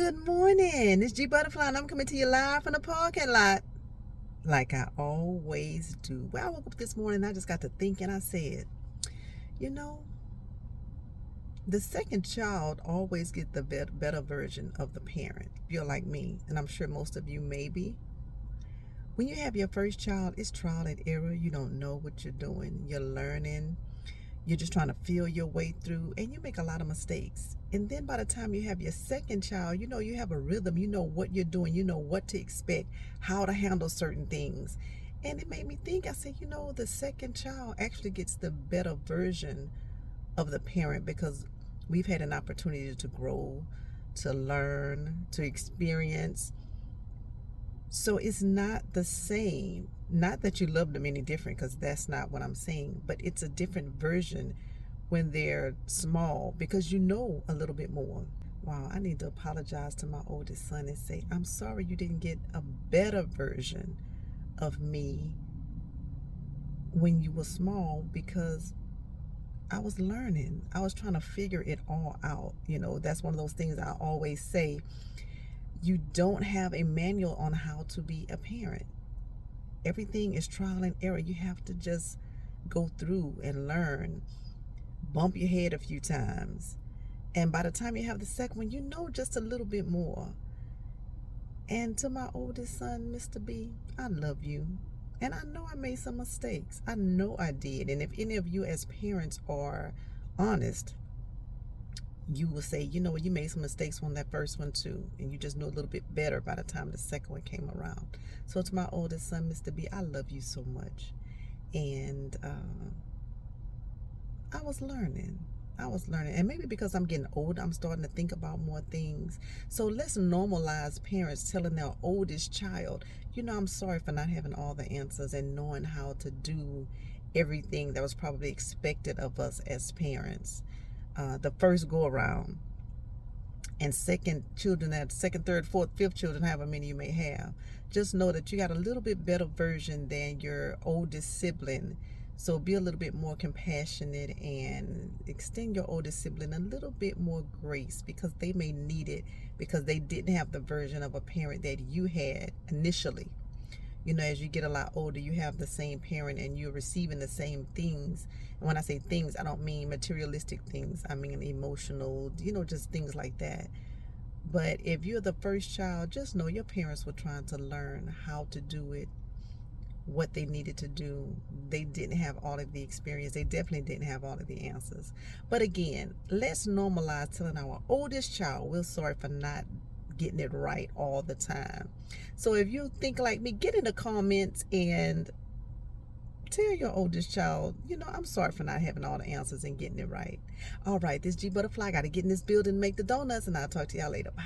Good morning. It's G Butterfly, and I'm coming to you live from the parking lot, like I always do. Well, I woke up this morning, and I just got to thinking. I said, you know, the second child always get the better version of the parent. If you're like me, and I'm sure most of you may be. When you have your first child, it's trial and error. You don't know what you're doing. You're learning. You're just trying to feel your way through, and you make a lot of mistakes. And then by the time you have your second child, you have a rhythm. You know what you're doing. You know what to expect, how to handle certain things. And it made me think, I said, the second child actually gets the better version of the parent because we've had an opportunity to grow, to learn, to experience. So it's not the same. Not that you love them any different, because that's not what I'm saying, but it's a different version when they're small because you know a little bit more. Wow, I need to apologize to my oldest son and say, I'm sorry you didn't get a better version of me when you were small because I was learning. I was trying to figure it all out. That's one of those things I always say. You don't have a manual on how to be a parent. Everything is trial and error. You have to just go through and learn, bump your head a few times. And by the time you have the second one, you know just a little bit more. And to my oldest son, Mr. B, I love you. And I know I made some mistakes. I know I did. And if any of you as parents are honest, you will say, you made some mistakes on that first one too, and you just knew a little bit better by the time the second one came around. So to my oldest son, Mr. B, I love you so much. And I was learning. And maybe because I'm getting older, I'm starting to think about more things. So let's normalize parents telling their oldest child, I'm sorry for not having all the answers and knowing how to do everything that was probably expected of us as parents. The first go around, and second, third, fourth, fifth children, however many you may have, just know that you got a little bit better version than your oldest sibling. So be a little bit more compassionate and extend your oldest sibling a little bit more grace because they may need it because they didn't have the version of a parent that you had initially. As you get a lot older, you have the same parent and you're receiving the same things. And when I say things, I don't mean materialistic things. I mean emotional, just things like that. But if you're the first child, just know your parents were trying to learn how to do it, what they needed to do. They didn't have all of the experience. They definitely didn't have all of the answers. But again, let's normalize telling our oldest child we're sorry for not getting it right all the time. So if you think like me, get in the comments and tell your oldest child, I'm sorry for not having all the answers and getting it right. All right, this G Butterfly. I got to get in this building and make the donuts, and I'll talk to y'all later. Bye.